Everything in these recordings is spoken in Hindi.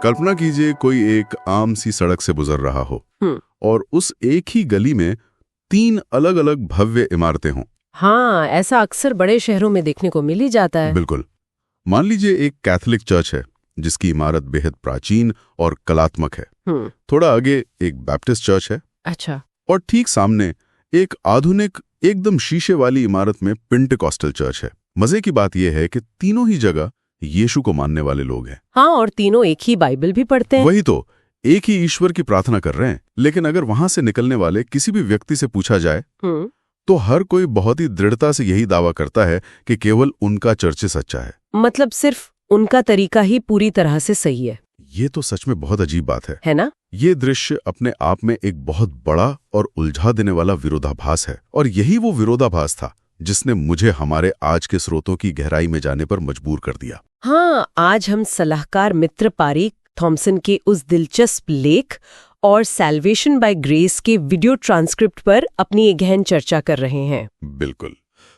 कल्पना कीजिए कोई एक आम सी सड़क से गुजर रहा हो और उस एक ही गली में 3 अलग अलग भव्य इमारतें हों। हाँ, ऐसा अक्सर बड़े शहरों में देखने को मिल ही जाता है। बिल्कुल। मान लीजिए एक कैथोलिक चर्च है जिसकी इमारत बेहद प्राचीन और कलात्मक है। थोड़ा आगे एक बैप्टिस्ट चर्च है। अच्छा। और ठीक सामने एक आधुनिक एकदम शीशे वाली इमारत में पेंटेकॉस्टल चर्च है। मजे की बात यह है कि तीनों ही जगह यीशु को मानने वाले लोग हैं। हाँ, और तीनों एक ही बाइबल भी पढ़ते हैं। वही तो, एक ही ईश्वर की प्रार्थना कर रहे हैं। लेकिन अगर वहां से निकलने वाले किसी भी व्यक्ति से पूछा जाए तो हर कोई बहुत ही दृढ़ता से यही दावा करता है कि केवल उनका चर्च सच्चा है। मतलब सिर्फ उनका तरीका ही पूरी तरह से सही है। ये तो सच में बहुत अजीब बात है ना? ये दृश्य अपने आप में एक बहुत बड़ा और उलझा देने वाला विरोधाभास है। और यही वो विरोधाभास था जिसने मुझे हमारे आज के स्रोतों की गहराई में जाने पर मजबूर कर दिया। हाँ, आज हम सलाहकार मित्र पारिक थॉमसन के उस दिलचस्प लेख और सैल्वेशन बाय ग्रेस के वीडियो ट्रांसक्रिप्ट पर अपनी एक गहन चर्चा कर रहे हैं। बिल्कुल।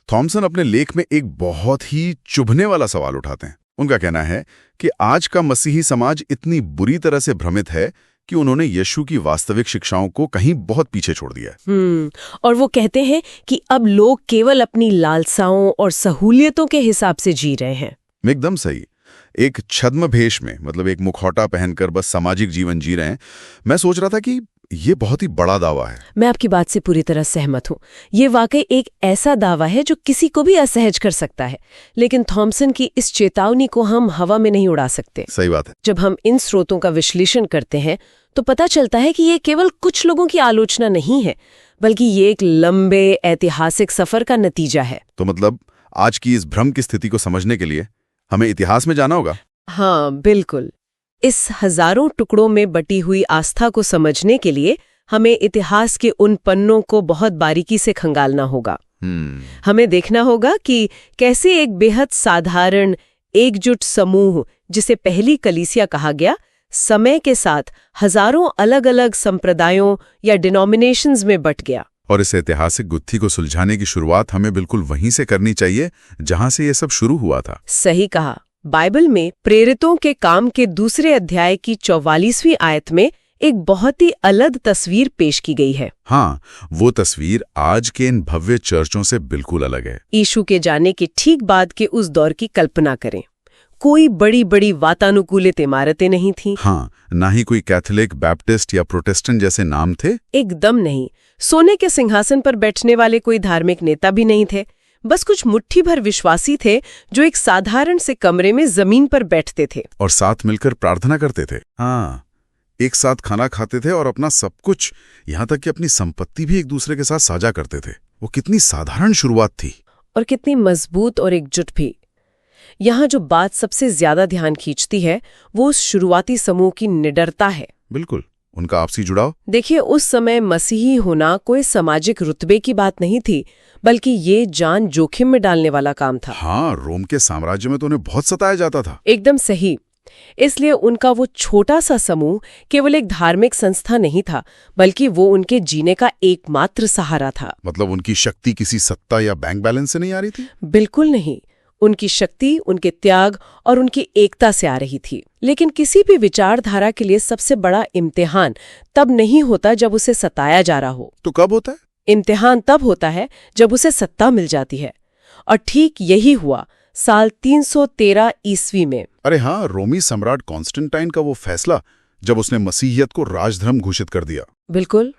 थॉमसन अपने लेख में एक बहुत ही चुभने वाला सवाल उठाते हैं। उनका कहना है कि आज का मसीही समाज इतनी बुरी तरह से भ्रमित है कि उन्होंने यीशु की वास्तविक शिक्षाओं को कहीं बहुत पीछे छोड़ दिया है। और वो कहते हैं कि अब लोग केवल अपनी लालसाओं और सहूलियतों के हिसाब से जी रहे हैं। एकदम सही। एक छद्म भेष में, मतलब एक मुखौटा पहनकर बस सामाजिक जीवन जी रहे हैं। मैं सोच रहा था कि ये बहुत ही बड़ा दावा है। मैं आपकी बात से पूरी तरह सहमत हूँ। ये वाकई एक ऐसा दावा है जो किसी को भी असहज कर सकता है। लेकिन थॉमसन की इस चेतावनी को हम हवा में नहीं उड़ा सकते। सही बात है। जब हम इन स्रोतों का विश्लेषण करते हैं तो पता चलता है कि ये केवल कुछ लोगों की आलोचना नहीं है, बल्कि ये एक लंबे ऐतिहासिक सफर का नतीजा है। तो मतलब आज की इस भ्रम की स्थिति को समझने के लिए हमें इतिहास में जाना होगा। हाँ, बिल्कुल। इस हजारों टुकड़ों में बटी हुई आस्था को समझने के लिए हमें इतिहास के उन पन्नों को बहुत बारीकी से खंगालना होगा। हमें देखना होगा कि कैसे एक बेहद साधारण एकजुट समूह, जिसे पहली कलीसिया कहा गया, समय के साथ हजारों अलग अलग संप्रदायों या डिनोमिनेशंस में बट गया। और इस ऐतिहासिक गुत्थी को सुलझाने की शुरुआत हमें बिल्कुल वहीं से करनी चाहिए जहां से ये सब शुरू हुआ था। सही कहा। बाइबल में प्रेरितों के काम के दूसरे अध्याय की 44वीं आयत में एक बहुत ही अलग तस्वीर पेश की गई है। हाँ, वो तस्वीर आज के इन भव्य चर्चों से बिल्कुल अलग है। यीशु के जाने के ठीक बाद के उस दौर की कल्पना करें। कोई बड़ी बड़ी वातानुकूलित इमारतें नहीं थीं। हाँ, ना ही कोई कैथोलिक, बैप्टिस्ट या प्रोटेस्टेंट जैसे नाम थे। एकदम नहीं। सोने के सिंहासन पर बैठने वाले कोई धार्मिक नेता भी नहीं थे। बस कुछ मुट्ठी भर विश्वासी थे जो एक साधारण से कमरे में जमीन पर बैठते थे और साथ मिलकर प्रार्थना करते थे। हाँ, एक साथ खाना खाते थे और अपना सब कुछ, यहाँ तक कि अपनी संपत्ति भी एक दूसरे के साथ साझा करते थे। वो कितनी साधारण शुरुआत थी और कितनी मजबूत और एकजुट भी। यहाँ जो बात सबसे ज्यादा ध्यान खींचती है वो उस शुरुआती समूह की निडरता है। बिल्कुल, उनका आपसी जुड़ाव। देखिए, उस समय मसीही होना कोई सामाजिक रुतबे की बात नहीं थी, बल्कि ये जान जोखिम में डालने वाला काम था। हाँ, रोम के साम्राज्य में तो उन्हें बहुत सताया जाता था। एकदम सही। इसलिए उनका वो छोटा सा समूह केवल एक धार्मिक संस्था नहीं था, बल्कि वो उनके जीने का एकमात्र सहारा था। मतलब उनकी शक्ति किसी सत्ता या बैंक बैलेंस से नहीं आ रही थी? बिल्कुल नहीं। उनकी शक्ति उनके त्याग और उनकी एकता से आ रही थी। लेकिन किसी भी विचारधारा के लिए सबसे बड़ा इम्तिहान तब नहीं होता जब उसे सताया जा रहा हो। तो कब होता है? इम्तिहान तब होता है जब उसे सत्ता मिल जाती है। और ठीक यही हुआ साल 313 ईस्वी में। अरे हाँ, रोमी सम्राट कॉन्स्टेंटाइन का वो फैसला जब उसने मसीहियत को राजधर्म घोषित कर दिया। बिल्कुल।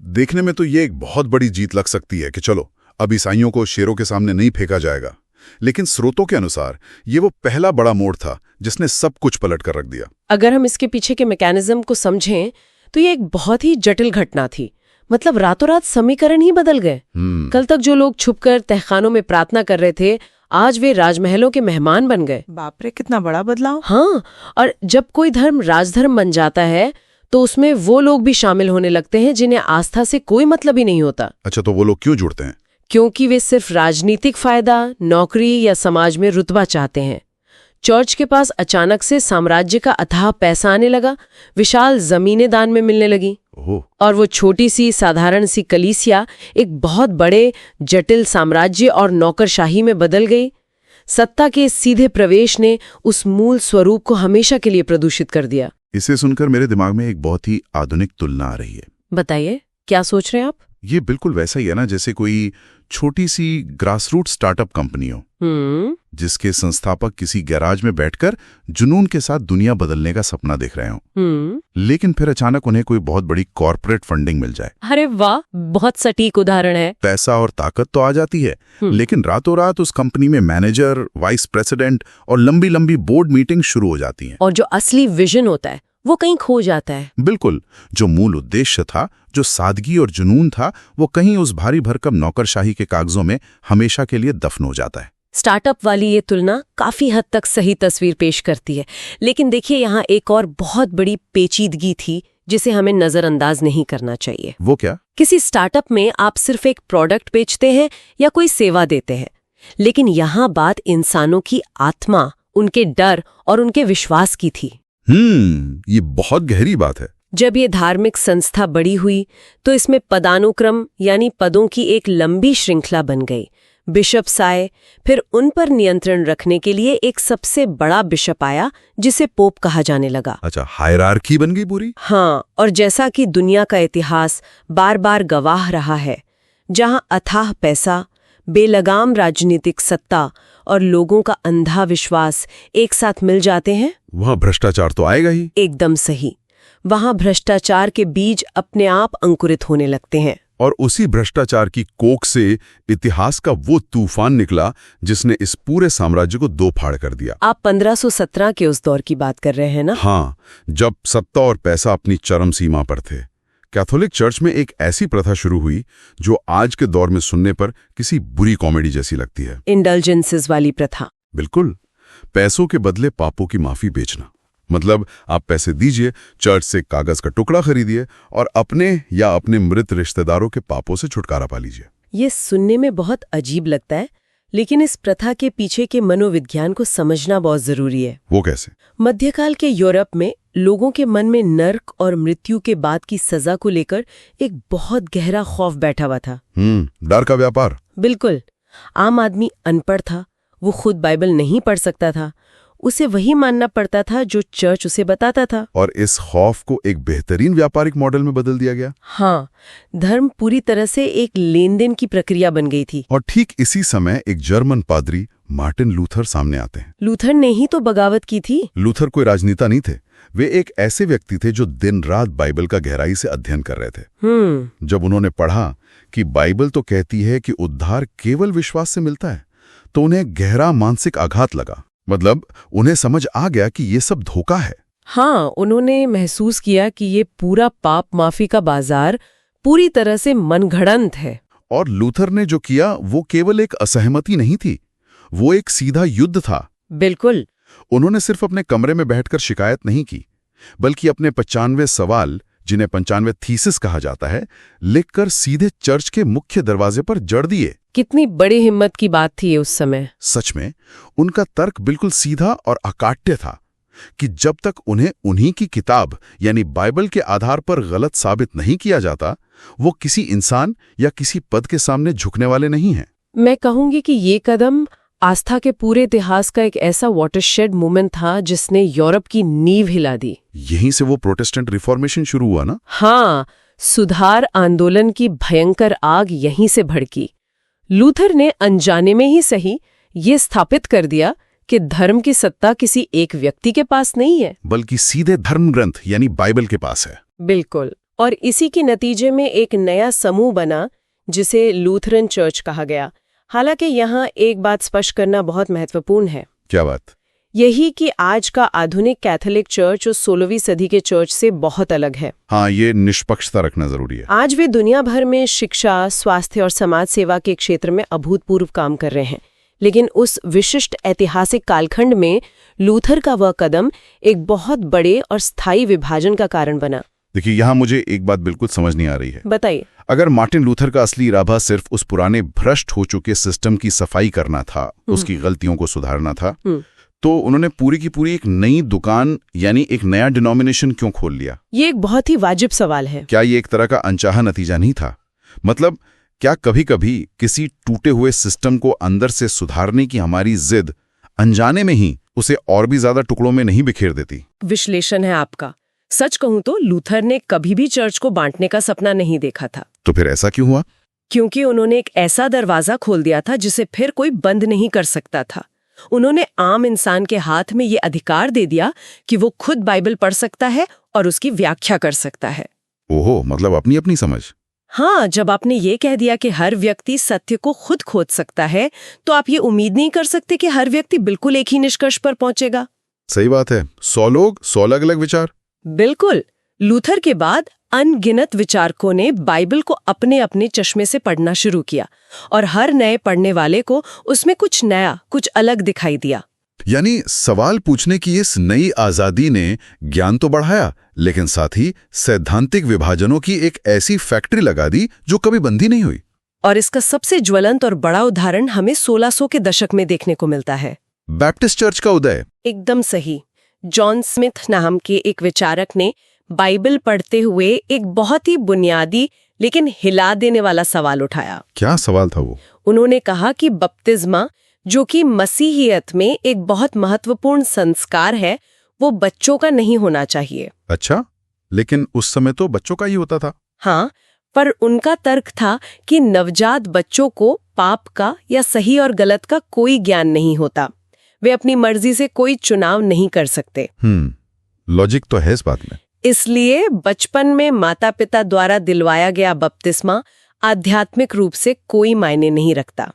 देखने में तो ये एक बहुत बड़ी जीत लग सकती है कि चलो अब ईसाइयों को शेरों के सामने नहीं फेंका जाएगा। लेकिन स्रोतों के अनुसार ये वो पहला बड़ा मोड़ था जिसने सब कुछ पलट कर रख दिया। अगर हम इसके पीछे के मैकेनिज्म को समझें तो ये एक बहुत ही जटिल घटना थी। मतलब रातों रात समीकरण ही बदल गए। कल तक जो लोग छुपकर तहखानों में प्रार्थना कर रहे थे, आज वे राजमहलों के मेहमान बन गए। बाप रे, कितना बड़ा बदलाव। हाँ, और जब कोई धर्म राजधर्म बन जाता है तो उसमें वो लोग भी शामिल होने लगते हैं जिन्हें आस्था से कोई मतलब ही नहीं होता। अच्छा, तो वो लोग क्यों जुड़ते हैं? क्योंकि वे सिर्फ राजनीतिक फायदा, नौकरी या समाज में रुतबा चाहते हैं। चर्च के पास अचानक से साम्राज्य का अथाह पैसा आने लगा, विशाल जमीनें दान में मिलने लगी और वो छोटी सी साधारण सी कलीसिया एक बहुत बड़े जटिल साम्राज्य और नौकरशाही में बदल गई। सत्ता के सीधे प्रवेश ने उस मूल स्वरूप को हमेशा के लिए प्रदूषित कर दिया। इसे सुनकर मेरे दिमाग में एक बहुत ही आधुनिक तुलना आ रही है। बताइए, क्या सोच रहे हैं आप? ये बिल्कुल वैसा ही है ना, जैसे कोई छोटी सी ग्रासरूट स्टार्टअप कंपनी हो, जिसके संस्थापक किसी गैराज में बैठकर जुनून के साथ दुनिया बदलने का सपना देख रहे हो, लेकिन फिर अचानक उन्हें कोई बहुत बड़ी कॉर्पोरेट फंडिंग मिल जाए। अरे वाह, बहुत सटीक उदाहरण है। पैसा और ताकत तो आ जाती है, लेकिन रातों रात उस कंपनी में मैनेजर, वाइस प्रेसिडेंट और लंबी लंबी बोर्ड मीटिंग शुरू हो जाती हैं। और जो असली विजन होता है वो कहीं खो जाता है। बिल्कुल, जो मूल उद्देश्य था, जो सादगी और जुनून था, वो कहीं उस भारी भरकम नौकरशाही के कागजों में हमेशा के लिए दफन हो जाता है। स्टार्टअप वाली ये तुलना काफी हद तक सही तस्वीर पेश करती है, लेकिन देखिए यहाँ एक और बहुत बड़ी पेचीदगी थी जिसे हमें नजरअंदाज नहीं करना चाहिए। वो क्या? किसी स्टार्टअप में आप सिर्फ एक प्रोडक्ट बेचते हैं या कोई सेवा देते हैं, लेकिन यहाँ बात इंसानों की आत्मा, उनके डर और उनके विश्वास की थी। ये बहुत गहरी बात है। जब ये धार्मिक संस्था बड़ी हुई तो इसमें पदानुक्रम यानी पदों की एक लंबी श्रृंखला बन गई। बिशप्स आए, फिर उन पर नियंत्रण रखने के लिए एक सबसे बड़ा बिशप आया जिसे पोप कहा जाने लगा। अच्छा, हायरार्की बन गई पूरी। हाँ, और जैसा कि दुनिया का इतिहास बार बार गवाह रहा है, जहां अथाह पैसा, बेलगाम राजनीतिक सत्ता और लोगों का अंधा विश्वास एक साथ मिल जाते हैं, वहां भ्रष्टाचार तो आएगा ही। एकदम सही। वहां भ्रष्टाचार के बीज अपने आप अंकुरित होने लगते हैं। और उसी भ्रष्टाचार की कोख से इतिहास का वो तूफान निकला जिसने इस पूरे साम्राज्य को दो फाड़ कर दिया। आप 1517 के उस दौर की बात कर रहे हैं ना? हाँ, जब सत्ता और पैसा अपनी चरम सीमा पर थे। कैथोलिक चर्च में एक ऐसी प्रथा शुरू हुई जो आज के दौर में सुनने पर किसी बुरी कॉमेडी जैसी लगती है। इंडल्जेंसेस वाली प्रथा। बिल्कुल, पैसों के बदले पापों की माफी बेचना। मतलब आप पैसे दीजिए, चर्च से कागज का टुकड़ा खरीदिए और अपने या अपने मृत रिश्तेदारों के पापों से छुटकारा पा लीजिए। ये सुनने में बहुत अजीब लगता है, लेकिन इस प्रथा के पीछे के मनोविज्ञान को समझना बहुत जरूरी है। वो कैसे? मध्यकाल के यूरोप में लोगों के मन में नर्क और मृत्यु के बाद की सजा को लेकर एक बहुत गहरा खौफ बैठा हुआ था। डर का व्यापार। बिल्कुल। आम आदमी अनपढ़ था, वो खुद बाइबल नहीं पढ़ सकता था, उसे वही मानना पड़ता था जो चर्च उसे बताता था। और इस खौफ को एक बेहतरीन व्यापारिक मॉडल में बदल दिया गया। हाँ, धर्म पूरी तरह से एक लेन देन की प्रक्रिया बन गई थी। और ठीक इसी समय एक जर्मन पादरी मार्टिन लूथर सामने आते हैं। लूथर ने ही तो बगावत की थी। लूथर कोई राजनेता नहीं थे, वे एक ऐसे व्यक्ति थे जो दिन रात बाइबल का गहराई से अध्ययन कर रहे थे। जब उन्होंने पढ़ा कि बाइबल तो कहती है कि उद्धार केवल विश्वास से मिलता है, तो उन्हें गहरा मानसिक आघात लगा। मतलब उन्हें समझ आ गया कि ये सब धोखा है। हाँ, उन्होंने महसूस किया कि ये पूरा पाप माफी का बाजार पूरी तरह से मनगढ़ंत है। और लूथर ने जो किया वो केवल एक असहमति नहीं थी, वो एक सीधा युद्ध था। बिल्कुल। उन्होंने सिर्फ अपने कमरे में बैठकर शिकायत नहीं की, बल्कि अपने 95 सवाल, जिन्हें 95 थीसिस कहा जाता है, लिखकर सीधे चर्च के मुख्य दरवाजे पर जड़ दिए। कितनी बड़ी हिम्मत की बात थी उस समय। सच में उनका तर्क बिल्कुल सीधा और अकाट्य था कि जब तक उन्हें उन्हीं की किताब यानी बाइबल के आधार पर गलत साबित नहीं किया जाता, वो किसी इंसान या किसी पद के सामने झुकने वाले नहीं हैं। मैं कहूंगी कि ये कदम आस्था के पूरे इतिहास का एक ऐसा वाटरशेड मोमेंट था जिसने यूरोप की नींव हिला दी। यहीं से वो प्रोटेस्टेंट रिफॉर्मेशन शुरू हुआ ना? हाँ, सुधार आंदोलन की भयंकर आग यहीं से भड़की। लूथर ने अनजाने में ही सही ये स्थापित कर दिया कि धर्म की सत्ता किसी एक व्यक्ति के पास नहीं है, बल्कि सीधे धर्म ग्रंथ यानी बाइबल के पास है। बिल्कुल। और इसी के नतीजे में एक नया समूह बना जिसे लूथरन चर्च कहा गया। हालांकि यहाँ एक बात स्पष्ट करना बहुत महत्वपूर्ण है। क्या बात? यही कि आज का आधुनिक कैथोलिक चर्च उस 16वीं सदी के चर्च से बहुत अलग है। हाँ, ये निष्पक्षता रखना जरूरी है। आज वे दुनिया भर में शिक्षा, स्वास्थ्य और समाज सेवा के क्षेत्र में अभूतपूर्व काम कर रहे हैं, लेकिन उस विशिष्ट ऐतिहासिक कालखंड में लूथर का वह कदम एक बहुत बड़े और स्थायी विभाजन का कारण बना। देखिए, यहाँ मुझे एक बात बिल्कुल समझ नहीं आ रही है। बताइए। अगर मार्टिन लूथर का असली इरादा सिर्फ उस पुराने भ्रष्ट हो चुके सिस्टम की सफाई करना था, उसकी गलतियों को सुधारना था, तो उन्होंने पूरी की पूरी एक नई दुकान यानी एक नया डिनोमिनेशन क्यों खोल लिया? ये एक बहुत ही वाजिब सवाल है। क्या ये एक तरह का अनचाहा नतीजा नहीं था? मतलब क्या कभी-कभी किसी टूटे हुए सिस्टम को अंदर से सुधारने की हमारी जिद अनजाने में ही उसे और भी ज्यादा टुकड़ों में नहीं बिखेर देती? विश्लेषण है आपका। सच कहूं तो लूथर ने कभी भी चर्च को बांटने का सपना नहीं देखा था। तो फिर ऐसा क्यों हुआ? क्योंकि उन्होंने एक ऐसा दरवाजा खोल दिया था जिसे फिर कोई बंद नहीं कर सकता था। उन्होंने आम इंसान के हाथ में ये अधिकार दे दिया कि वो खुद बाइबल पढ़ सकता है और उसकी व्याख्या कर सकता है। ओहो, मतलब अपनी अपनी समझ। हाँ, जब आपने ये कह दिया कि हर व्यक्ति सत्य को खुद खोज सकता है, तो आप ये उम्मीद नहीं कर सकते कि हर व्यक्ति बिल्कुल एक ही निष्कर्ष पर पहुंचेगा। सही बात है। 100 लोग, 100 अलग-अलग विचार। बिल्कुल। लूथर के बाद अनगिनत विचारकों ने बाइबल को अपने अपने चश्मे से पढ़ना शुरू किया और हर नए पढ़ने वाले को उसमें कुछ नया, कुछ अलग दिखाई दिया। यानी सवाल पूछने की इस नई आजादी ने ज्ञान तो बढ़ाया, लेकिन साथ ही सैद्धांतिक विभाजनों की एक ऐसी फैक्ट्री लगा दी जो कभी बंद ही नहीं हुई। और इसका सबसे ज्वलंत और बड़ा उदाहरण हमें 1600 के दशक में देखने को मिलता है। बैप्टिस्ट चर्च का उदय। एकदम सही। जॉन स्मिथ नाम के एक विचारक ने बाइबल पढ़ते हुए एक बहुत ही बुनियादी लेकिन हिला देने वाला सवाल उठाया। क्या सवाल था वो? उन्होंने कहा कि बपतिस्मा, जो कि मसीहियत में एक बहुत महत्वपूर्ण संस्कार है, वो बच्चों का नहीं होना चाहिए। अच्छा, लेकिन उस समय तो बच्चों का ही होता था। हाँ, पर उनका तर्क था कि नवजात बच्चों को पाप का या सही और गलत का कोई ज्ञान नहीं होता। वे अपनी मर्जी से कोई चुनाव नहीं कर सकते। लॉजिक तो है इस बात में। इसलिए बचपन में माता पिता द्वारा दिलवाया गया बपतिस्मा आध्यात्मिक रूप से कोई मायने नहीं रखता।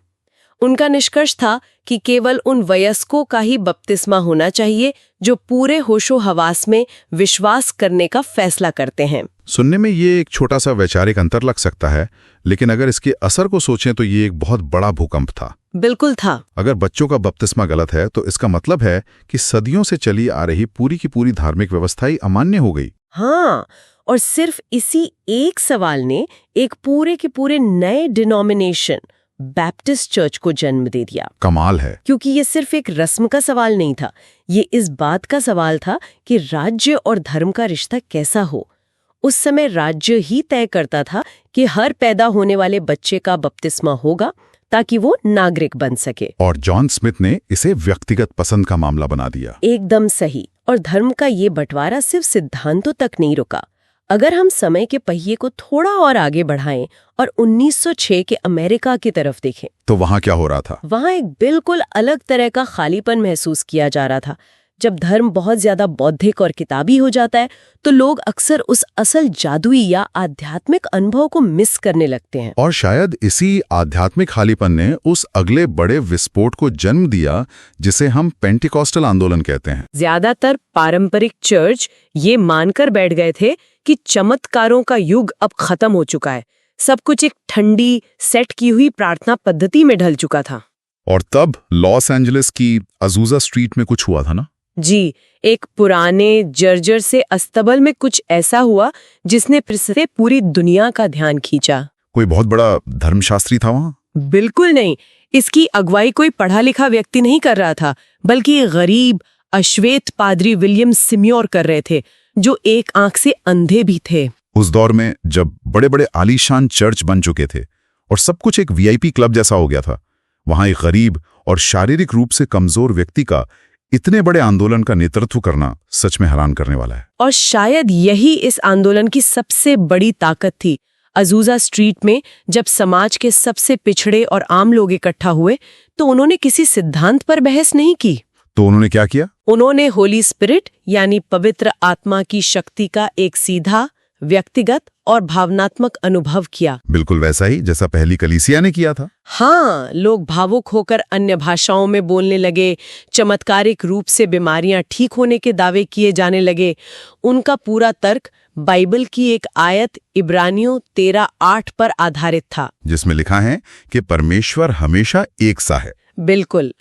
उनका निष्कर्ष था कि केवल उन वयस्कों का ही बपतिस्मा होना चाहिए जो पूरे होशो हवास में विश्वास करने का फैसला करते हैं। सुनने में ये एक छोटा सा वैचारिक अंतर लग सकता है, लेकिन अगर इसके असर को सोचें तो ये एक बहुत बड़ा भूकंप था। बिल्कुल था। अगर बच्चों का बपतिस्मा गलत है तो इसका मतलब है कि सदियों से चली आ रही पूरी की पूरी धार्मिक व्यवस्था ही अमान्य हो गई। हाँ, और सिर्फ इसी एक सवाल ने एक पूरे के पूरे नए डिनोमिनेशन बैप्टिस्ट चर्च को जन्म दे दिया। कमाल है। क्योंकि ये सिर्फ एक रस्म का सवाल नहीं था, ये इस बात का सवाल था कि राज्य और धर्म का रिश्ता कैसा हो। उस समय राज्य ही तय करता था कि हर पैदा होने वाले बच्चे का बपतिस्मा होगा ताकि वो नागरिक बन सके। और जॉन स्मिथ ने इसे व्यक्तिगत पसंद का मामला बना दिया। एकदम सही। और धर्म का ये बंटवारा सिर्फ सिद्धांतों तक नहीं रुका। अगर हम समय के पहिए को थोड़ा और आगे बढ़ाएं और 1906 के अमेरिका की तरफ देखें, तो वहां क्या हो रहा था? वहां एक बिल्कुल अलग तरह का खालीपन महसूस किया जा रहा था। जब धर्म बहुत ज्यादा बौद्धिक और किताबी हो जाता है तो लोग अक्सर उस असल जादुई या आध्यात्मिक अनुभव को मिस करने लगते हैं। और शायद इसी आध्यात्मिक खालीपन ने उस अगले बड़े विस्फोट को जन्म दिया जिसे हम पेंटिकॉस्टल आंदोलन कहते हैं। ज्यादातर पारंपरिक चर्च ये मानकर बैठ गए थे कि चमत्कारों का युग अब खत्म हो चुका है। सब कुछ एक ठंडी सेट की हुई प्रार्थना पद्धति में ढल चुका था। और तब लॉस एंजलिस की अजूजा स्ट्रीट में कुछ हुआ था ना? जी, एक पुराने जर्जर से अस्तबल में कुछ ऐसा हुआ जिसने फिर से पूरी दुनिया का ध्यान खींचा। कोई बहुत बड़ा धर्मशास्त्री था वहां? बिल्कुल नहीं। इसकी अगुवाई कोई पढ़ा लिखा व्यक्ति नहीं कर रहा था, बल्कि एक गरीब अश्वेत पादरी विलियम सिम्योर कर रहे थे, जो एक आंख से अंधे भी थे। उस दौर में जब बड़े बड़े आलीशान चर्च बन चुके थे और सब कुछ एक वीआईपी क्लब जैसा हो गया था, वहां एक गरीब और शारीरिक रूप से कमजोर व्यक्ति का इतने बड़े आंदोलन का नेतृत्व करना सच में हैरान करने वाला है। और शायद यही इस आंदोलन की सबसे बड़ी ताकत थी। अजूजा स्ट्रीट में जब समाज के सबसे पिछड़े और आम लोग इकट्ठा हुए तो उन्होंने किसी सिद्धांत पर बहस नहीं की। तो उन्होंने क्या किया? उन्होंने होली स्पिरिट यानी पवित्र आत्मा की शक्ति का एक सीधा, व्यक्तिगत और भावनात्मक अनुभव किया। बिल्कुल वैसा ही जैसा पहली कलीसिया ने किया था। हाँ, लोग भावुक होकर अन्य भाषाओं में बोलने लगे, चमत्कारिक रूप से बीमारियां ठीक होने के दावे किए जाने लगे। उनका पूरा तर्क बाइबल की एक आयत इब्रानियों 13:8 पर आधारित था, जिसमें लिखा है कि परमेश्वर हमेशा एक सा है। बिल्कुल।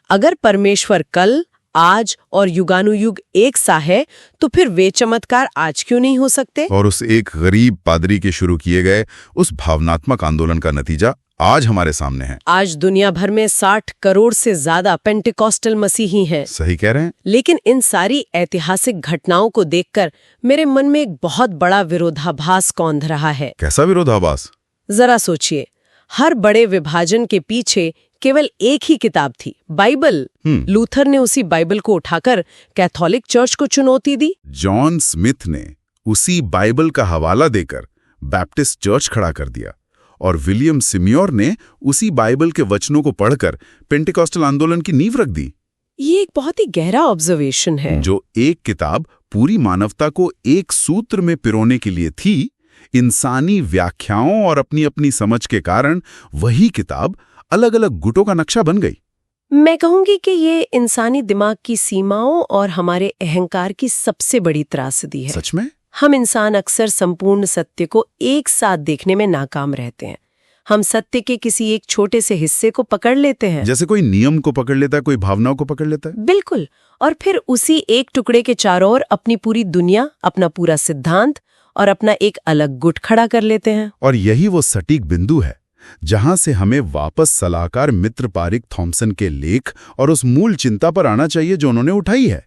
अगर परमेश्वर कल, आज और युगानुयुग एक सा है तो फिर वे चमत्कार आज क्यों नहीं हो सकते? और उस एक गरीब पादरी के शुरू किए गए उस भावनात्मक आंदोलन का नतीजा आज हमारे सामने है। आज दुनिया भर में 60 करोड़ से ज्यादा पेंटिकॉस्टल मसीही हैं। सही कह रहे हैं। लेकिन इन सारी ऐतिहासिक घटनाओं को देखकर मेरे मन में एक बहुत बड़ा विरोधाभास कौंध रहा है। कैसा विरोधाभास? जरा सोचिए, हर बड़े विभाजन के पीछे केवल एक ही किताब थी, बाइबल। लूथर ने उसी बाइबल को उठाकर कैथोलिक चर्च को चुनौती दी। जॉन स्मिथ ने उसी बाइबल का हवाला देकर बैप्टिस्ट चर्च खड़ा कर दिया और विलियम सिम्योर ने उसी बाइबल के वचनों को पढ़कर पेंटिकॉस्टल आंदोलन की नींव रख दी। ये एक बहुत ही गहरा ऑब्जर्वेशन है। जो एक किताब पूरी मानवता को एक सूत्र में पिरोने के लिए थी, इंसानी व्याख्याओं और अपनी अपनी समझ के कारण वही किताब अलग अलग गुटों का नक्शा बन गई। मैं कहूंगी कि ये इंसानी दिमाग की सीमाओं और हमारे अहंकार की सबसे बड़ी त्रासदी है। सच में? हम इंसान अक्सर संपूर्ण सत्य को एक साथ देखने में नाकाम रहते हैं। हम सत्य के किसी एक छोटे से हिस्से को पकड़ लेते हैं, जैसे कोई नियम को पकड़ लेता है, कोई भावनाओं को पकड़ लेता है। बिल्कुल। और फिर उसी एक टुकड़े के चारों ओर अपनी पूरी दुनिया, अपना पूरा सिद्धांत और अपना एक अलग गुट खड़ा कर लेते हैं। और यही वो सटीक बिंदु है जहां से हमें वापस सलाहकार मित्र पारिक थॉम्सन के लेख और उस मूल चिंता पर आना चाहिए जो उन्होंने उठाई है।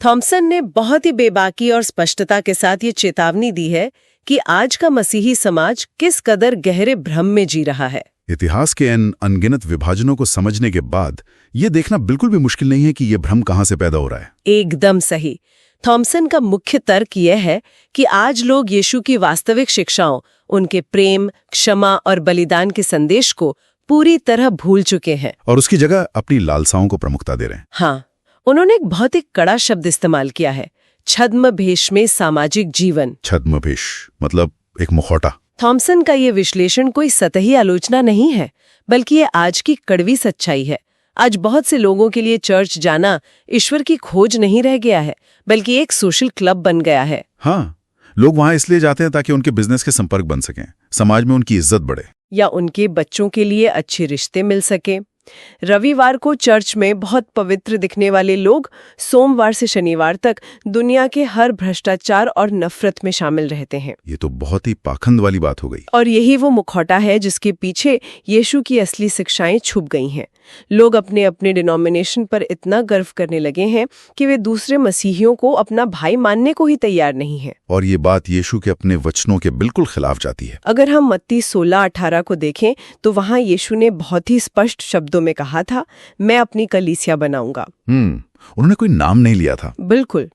थॉम्सन ने बहुत ही बेबाकी और स्पष्टता के साथ ये चेतावनी दी है कि आज का मसीही समाज किस कदर गहरे भ्रम में जी रहा है। इतिहास के इन अनगिनत विभाजनों को समझने के बाद ये देखना बिल्कुल भी मुश्किल नहीं है कि ये भ्रम कहां से पैदा हो रहा है। एकदम सही। थॉम्सन का मुख्य तर्क यह है कि आज लोग यीशु की वास्तविक शिक्षाओं, उनके प्रेम, क्षमा और बलिदान के संदेश को पूरी तरह भूल चुके हैं और उसकी जगह अपनी लालसाओं को प्रमुखता दे रहे हैं। हाँ, उन्होंने एक बहुत ही कड़ा शब्द इस्तेमाल किया है, छद्मवेश में सामाजिक जीवन। छद्मवेश मतलब एक मुखौटा। थॉम्सन का ये विश्लेषण कोई सतही आलोचना नहीं है, बल्कि ये आज की कड़वी सच्चाई है। आज बहुत से लोगों के लिए चर्च जाना ईश्वर की खोज नहीं रह गया है, बल्कि एक सोशल क्लब बन गया है। हाँ, लोग वहां इसलिए जाते हैं ताकि उनके बिजनेस के संपर्क बन सकें, समाज में उनकी इज्जत बढ़े, या उनके बच्चों के लिए अच्छे रिश्ते मिल सके। रविवार को चर्च में बहुत पवित्र दिखने वाले लोग सोमवार से शनिवार तक दुनिया के हर भ्रष्टाचार और नफरत में शामिल रहते हैं। ये तो बहुत ही पाखंड वाली बात हो गई। और यही वो मुखौटा है जिसके पीछे यीशु की असली शिक्षाएं छुप गई हैं। लोग अपने अपने डिनोमिनेशन पर इतना गर्व करने लगे हैं कि वे दूसरे मसीहियों को अपना भाई मानने को ही तैयार नहीं हैं। और ये बात यीशु के अपने वचनों के बिल्कुल खिलाफ जाती है। अगर हम मत्ती 16:18 को देखें तो वहां यीशु ने बहुत ही स्पष्ट शब्दों में कहा था, मैं अपनी कलीसिया बनाऊंगा। उन्होंने कोई नाम नहीं लिया था। बिल्कुल।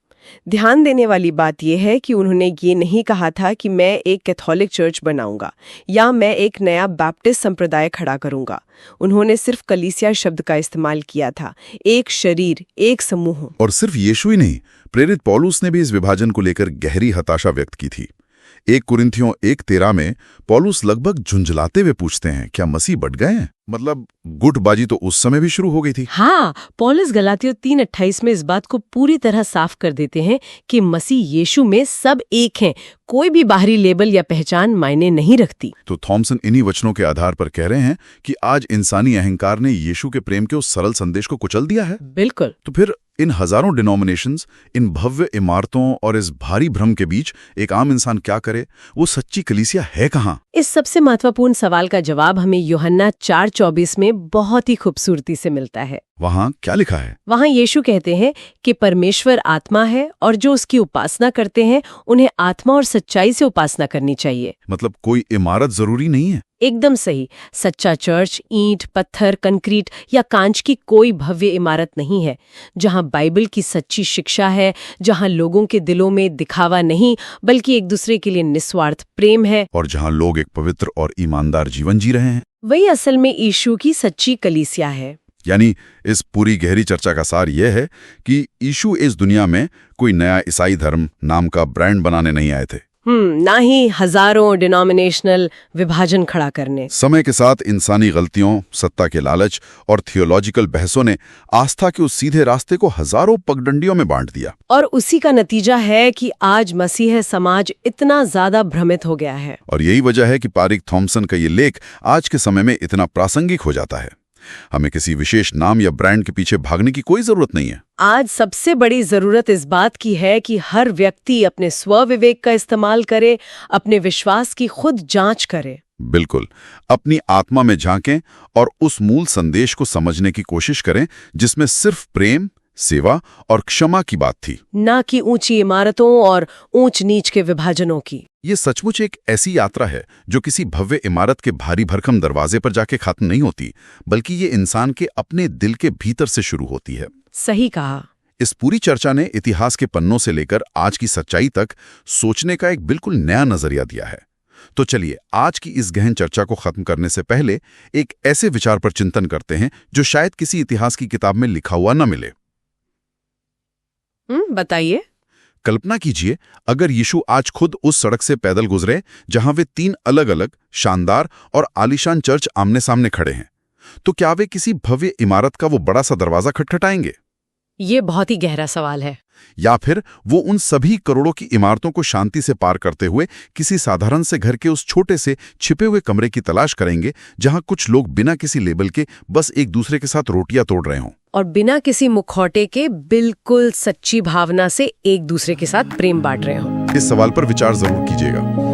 ध्यान देने वाली बात यह है कि उन्होंने ये नहीं कहा था कि मैं एक कैथोलिक चर्च बनाऊंगा या मैं एक नया बैप्टिस्ट संप्रदाय खड़ा करूंगा। उन्होंने सिर्फ कलीसिया शब्द का इस्तेमाल किया था, एक शरीर, एक समूह। और सिर्फ यीशु ही नहीं, प्रेरित पौलुस ने भी इस विभाजन को लेकर गहरी हताशा व्यक्त की थी। 1 कुरिन्थियों 1:13 में पौलुस लगभग झुंझलाते हुए पूछते हैं, क्या मसीह बढ़ गए हैं? मतलब गुटबाजी तो उस समय भी शुरू हो गई थी। हाँ, पौलुस गलातियों 3:28 में इस बात को पूरी तरह साफ कर देते हैं कि मसीह यीशु में सब एक हैं, कोई भी बाहरी लेबल या पहचान मायने नहीं रखती। तो थॉम्सन इन्हीं वचनों के आधार पर कह रहे हैं कि आज इंसानी अहंकार ने यीशु के प्रेम के उस सरल संदेश को कुचल दिया है। बिल्कुल। तो फिर इन हजारों डिनोमिनेशंस, इन भव्य इमारतों और इस भारी भ्रम के बीच एक आम इंसान क्या करे? वो सच्ची कलीसिया है कहाँ? इस सबसे महत्वपूर्ण सवाल का जवाब हमें यूहन्ना 4:24 में बहुत ही खूबसूरती से मिलता है। वहाँ क्या लिखा है? वहाँ यीशु कहते हैं कि परमेश्वर आत्मा है और जो उसकी उपासना करते हैं उन्हें आत्मा और सच्चाई से उपासना करनी चाहिए। मतलब कोई इमारत जरूरी नहीं है। एकदम सही। सच्चा चर्च ईंट, पत्थर, कंक्रीट या कांच की कोई भव्य इमारत नहीं है। जहाँ बाइबल की सच्ची शिक्षा है, जहाँ लोगों के दिलों में दिखावा नहीं बल्कि एक दूसरे के लिए निस्वार्थ प्रेम है, और जहाँ लोग एक पवित्र और ईमानदार जीवन जी रहे हैं, वही असल में यीशु की सच्ची कलीसिया है। यानी इस पूरी गहरी चर्चा का सार यह है कि यीशु इस दुनिया में कोई नया ईसाई धर्म नाम का ब्रांड बनाने नहीं आए थे, ना ही हजारों डिनोमिनेशनल विभाजन खड़ा करने। समय के साथ इंसानी गलतियों, सत्ता के लालच और थियोलॉजिकल बहसों ने आस्था के उस सीधे रास्ते को हजारों पगडंडियों में बांट दिया। और उसी का नतीजा है कि आज मसीह समाज इतना ज्यादा भ्रमित हो गया है। और यही वजह है कि पारिक थॉम्सन का ये लेख आज के समय में इतना प्रासंगिक हो जाता है। हमें किसी विशेष नाम या ब्रांड के पीछे भागने की कोई जरूरत नहीं है। आज सबसे बड़ी जरूरत इस बात की है कि हर व्यक्ति अपने स्वविवेक का इस्तेमाल करे, अपने विश्वास की खुद जांच करे। बिल्कुल, अपनी आत्मा में झांकें और उस मूल संदेश को समझने की कोशिश करें जिसमें सिर्फ प्रेम, सेवा और क्षमा की बात थी। ना कि ऊंची इमारतों और ऊंच नीच के विभाजनों की। ये सचमुच एक ऐसी यात्रा है जो किसी भव्य इमारत के भारी भरकम दरवाजे पर जाके खत्म नहीं होती, बल्कि ये इंसान के अपने दिल के भीतर से शुरू होती है। सही कहा। इस पूरी चर्चा ने इतिहास के पन्नों से लेकर आज की सच्चाई तक सोचने का एक बिल्कुल नया नजरिया दिया है। तो चलिए आज की इस गहन चर्चा को खत्म करने से पहले एक ऐसे विचार पर चिंतन करते हैं जो शायद किसी इतिहास की किताब में लिखा हुआ न मिले। बताइए। कल्पना कीजिए अगर यीशु आज खुद उस सड़क से पैदल गुजरे जहां वे 3 अलग-अलग शानदार और आलीशान चर्च आमने सामने खड़े हैं, तो क्या वे किसी भव्य इमारत का वो बड़ा सा दरवाजा खटखटाएंगे? ये बहुत ही गहरा सवाल है। या फिर वो उन सभी करोड़ों की इमारतों को शांति से पार करते हुए किसी साधारण से घर के उस छोटे से छिपे हुए कमरे की तलाश करेंगे जहां कुछ लोग बिना किसी लेबल के बस एक दूसरे के साथ रोटियां तोड़ रहे हों और बिना किसी मुखौटे के बिल्कुल सच्ची भावना से एक दूसरे के साथ प्रेम बांट रहे हों? इस सवाल पर विचार जरूर कीजिएगा।